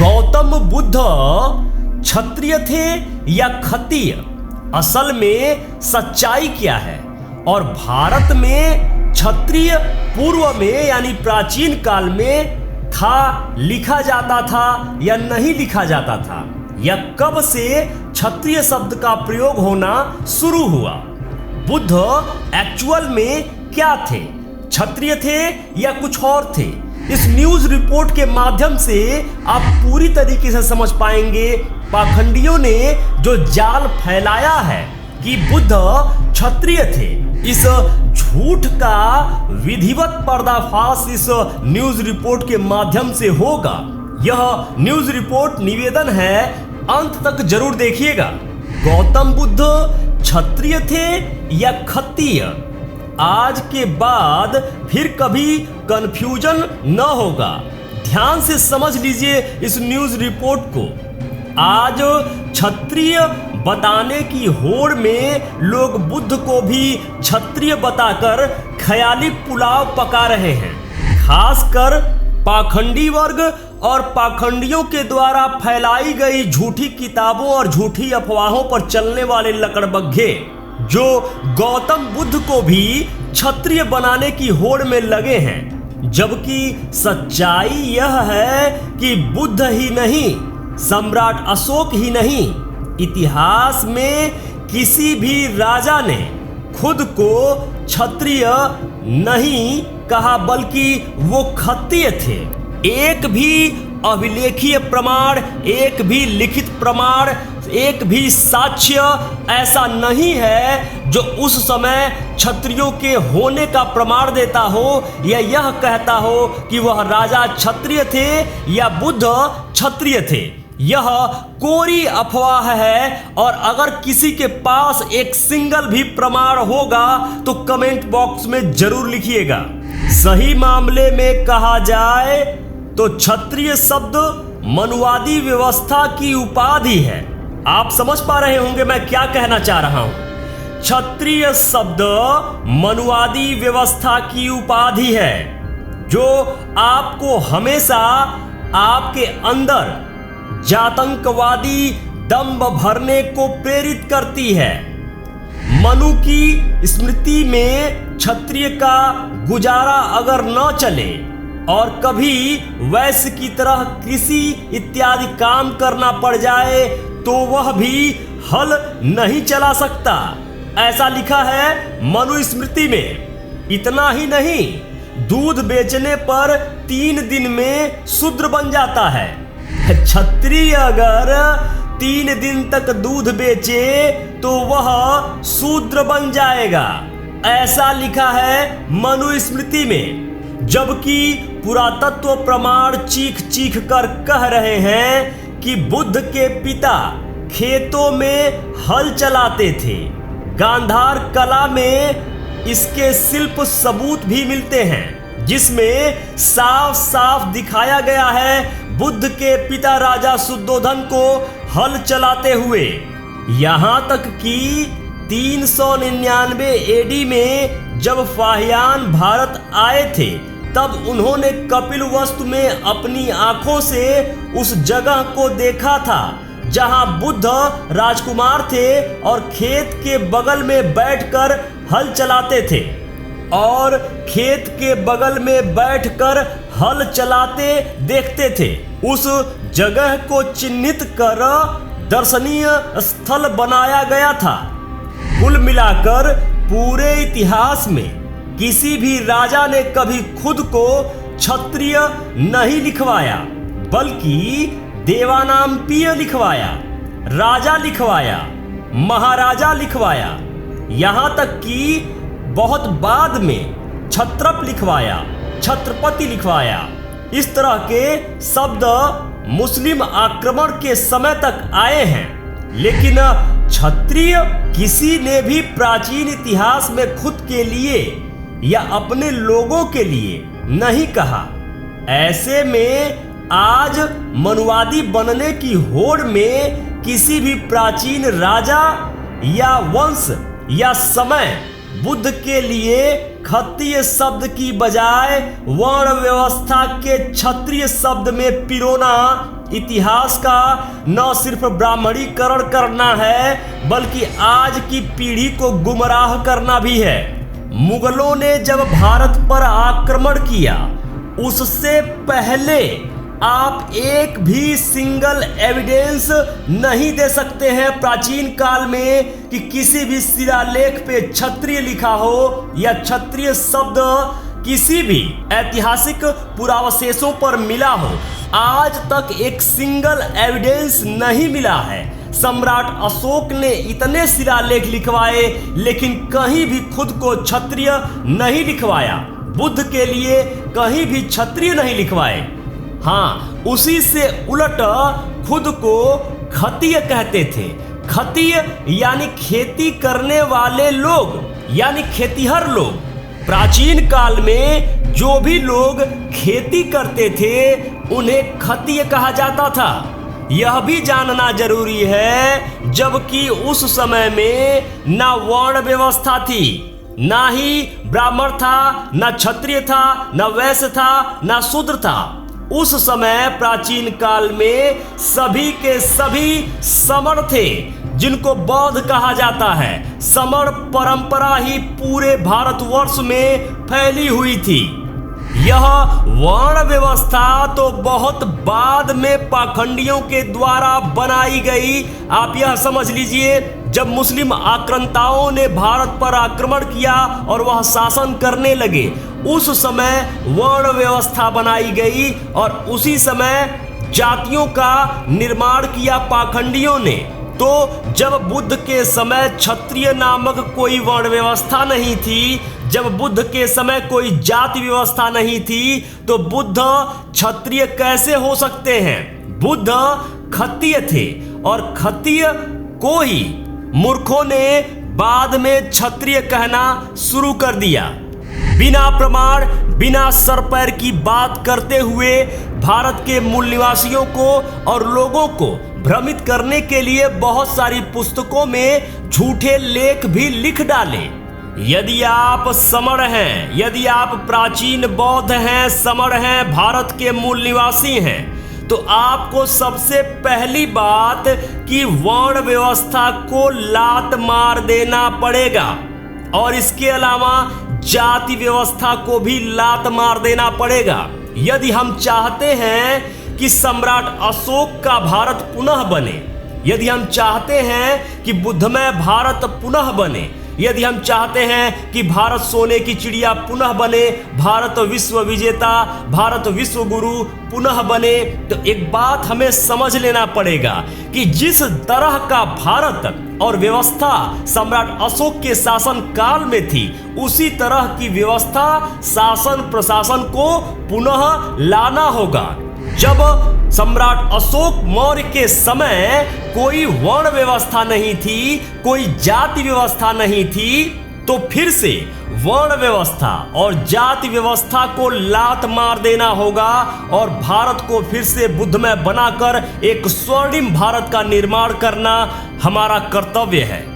गौतम बुद्ध क्षत्रिय थे या खत्तिय? असल में सच्चाई क्या है? और भारत में क्षत्रिय पूर्व में यानी प्राचीन काल में था, लिखा जाता था या नहीं लिखा जाता था? या कब से क्षत्रिय शब्द का प्रयोग होना शुरू हुआ? बुद्ध एक्चुअल में क्या थे? क्षत्रिय थे या कुछ और थे? इस न्यूज रिपोर्ट के माध्यम से आप पूरी तरीके से समझ पाएंगे पाखंडियों ने जो जाल फैलाया है कि बुद्ध क्षत्रिय थे। इस झूठ का विधिवत पर्दाफाश इस न्यूज रिपोर्ट के माध्यम से होगा। यह न्यूज रिपोर्ट निवेदन है, अंत तक जरूर देखिएगा। गौतम बुद्ध क्षत्रिय थे या खत्तिय? आज के बाद फिर कभी कंफ्यूजन न होगा। ध्यान से समझ लीजिए इस न्यूज रिपोर्ट को। आज क्षत्रिय बताने की होड़ में लोग बुद्ध को भी क्षत्रिय बताकर ख्याली पुलाव पका रहे हैं। खासकर पाखंडी वर्ग और पाखंडियों के द्वारा फैलाई गई झूठी किताबों और झूठी अफवाहों पर चलने वाले लकड़बग्घे जो गौतम बुद्ध को भी क्षत्रिय बनाने की होड़ में लगे हैं। जबकि सच्चाई यह है कि बुद्ध ही नहीं, सम्राट अशोक ही नहीं, इतिहास में किसी भी राजा ने खुद को क्षत्रिय नहीं कहा, बल्कि वो खत्तिय थे। एक भी अभिलेखीय प्रमाण, एक भी लिखित प्रमाण, एक भी साक्ष्य ऐसा नहीं है जो उस समय क्षत्रियों के होने का प्रमाण देता हो या यह कहता हो कि वह राजा क्षत्रिय थे या बुद्ध क्षत्रिय थे। यह कोरी अफवाह है और अगर किसी के पास एक सिंगल भी प्रमाण होगा तो कमेंट बॉक्स में जरूर लिखिएगा। सही मामले में कहा जाए तो क्षत्रिय शब्द मनुवादी व्यवस्था की उपाधि है। आप समझ पा रहे होंगे मैं क्या कहना चाह रहा हूं। क्षत्रिय शब्द मनुवादी व्यवस्था की उपाधि है जो आपको हमेशा आपके अंदर जातंकवादी दंभ भरने को प्रेरित करती है। मनु की स्मृति में क्षत्रिय का गुजारा अगर न चले और कभी वैश्य की तरह कृषि इत्यादि काम करना पड़ जाए तो वह भी हल नहीं चला सकता, ऐसा लिखा है मनु स्मृति में। इतना ही नहीं, दूध बेचने पर 3 दिन में शूद्र बन जाता है। क्षत्रिय अगर 3 दिन तक दूध बेचे तो वह शूद्र बन जाएगा, ऐसा लिखा है मनु स्मृति में। जबकि पुरातत्व प्रमाण चीख चीख कर कह रहे हैं कि बुद्ध के पिता खेतों में हल चलाते थे। गांधार कला में इसके शिल्प सबूत भी मिलते हैं जिसमें साफ साफ दिखाया गया है बुद्ध के पिता राजा शुद्धोधन को हल चलाते हुए। यहाँ तक कि 399 एडी में जब फाहियान भारत आए थे तब उन्होंने कपिलवस्तु में अपनी आंखों से उस जगह को देखा था जहां बुद्ध राजकुमार थे और खेत के बगल में बैठकर हल चलाते थे। और खेत के बगल में बैठकर हल चलाते देखते थे। उस जगह को चिन्हित कर दर्शनीय स्थल बनाया गया था। कुल मिलाकर पूरे इतिहास में किसी भी राजा ने कभी खुद को क्षत्रिय नहीं लिखवाया, बल्कि देवानाम्पीय लिखवाया, राजा लिखवाया, महाराजा लिखवाया, यहाँ तक कि बहुत बाद में क्षत्रप लिखवाया, छत्रपति लिखवाया। इस तरह के शब्द मुस्लिम आक्रमण के समय तक आए हैं, लेकिन क्षत्रिय किसी ने भी प्राचीन इतिहास में खुद के लिए या अपने लोगों के लिए नहीं कहा। ऐसे में आज मनुवादी बनने की होड़ में किसी भी प्राचीन राजा या वंश या समय बुद्ध के लिए खत्तिय शब्द की बजाय वर्ण व्यवस्था के क्षत्रिय शब्द में पिरोना इतिहास का न सिर्फ ब्राह्मणीकरण करना है बल्कि आज की पीढ़ी को गुमराह करना भी है। मुगलों ने जब भारत पर आक्रमण किया उससे पहले आप एक भी सिंगल एविडेंस नहीं दे सकते हैं प्राचीन काल में कि किसी भी शिलालेख पे क्षत्रिय लिखा हो या क्षत्रिय शब्द किसी भी ऐतिहासिक पुरावशेषों पर मिला हो। आज तक एक सिंगल एविडेंस नहीं मिला है। सम्राट अशोक ने इतने शिलालेख लिखवाए लेकिन कहीं भी खुद को क्षत्रिय नहीं लिखवाया। बुद्ध के लिए कहीं भी क्षत्रिय नहीं लिखवाए। हाँ, उसी से उलट खुद को खतीय कहते थे। खतीय यानी खेती करने वाले लोग यानी खेतीहर लोग। प्राचीन काल में जो भी लोग खेती करते थे उन्हें खतीय कहा जाता था। यह भी जानना जरूरी है जबकि उस समय में ना वर्ण व्यवस्था थी, ना ही ब्राह्मण था, ना क्षत्रिय था, ना वैश्य था, ना शूद्र था। उस समय प्राचीन काल में सभी के सभी समण थे जिनको बौद्ध कहा जाता है। समण परंपरा ही पूरे भारतवर्ष में फैली हुई थी। यह वर्ण व्यवस्था तो बहुत बाद में पाखंडियों के द्वारा बनाई गई। आप यह समझ लीजिए, जब मुस्लिम आक्रांताओं ने भारत पर आक्रमण किया और वह शासन करने लगे उस समय वर्ण व्यवस्था बनाई गई और उसी समय जातियों का निर्माण किया पाखंडियों ने। तो जब बुद्ध के समय क्षत्रिय नामक कोई वर्ण व्यवस्था नहीं थी, जब बुद्ध के समय कोई जाति व्यवस्था नहीं थी, तो बुद्ध क्षत्रिय कैसे हो सकते हैं? बुद्ध खत्तीय थे और खत्तीय को ही मूर्खों ने बाद में क्षत्रिय कहना शुरू कर दिया। बिना प्रमाण, बिना सर पैर की बात करते हुए भारत के मूल निवासियों को और लोगों को भ्रमित करने के लिए बहुत सारी पुस्तकों में झूठे लेख भी लिख डाले। यदि आप समण हैं, यदि आप प्राचीन बौद्ध हैं, समण हैं, भारत के मूल निवासी हैं, तो आपको सबसे पहली बात कि वर्ण व्यवस्था को लात मार देना पड़ेगा और इसके अलावा जाति व्यवस्था को भी लात मार देना पड़ेगा। यदि हम चाहते हैं कि सम्राट अशोक का भारत पुनः बने, यदि हम चाहते हैं कि बुद्धमय भारत पुनः बने, यदि हम चाहते हैं कि भारत सोने की चिड़िया पुनः बने, भारत विश्व विजेता, भारत विश्व गुरु पुनः बने, तो एक बात हमें समझ लेना पड़ेगा कि जिस तरह का भारत और व्यवस्था सम्राट अशोक के शासन काल में थी उसी तरह की व्यवस्था शासन प्रशासन को पुनः लाना होगा। जब सम्राट अशोक मौर्य के समय कोई वर्ण व्यवस्था नहीं थी, कोई जाति व्यवस्था नहीं थी, तो फिर से वर्ण व्यवस्था और जाति व्यवस्था को लात मार देना होगा और भारत को फिर से बुद्धमय बनाकर एक स्वर्णिम भारत का निर्माण करना हमारा कर्तव्य है।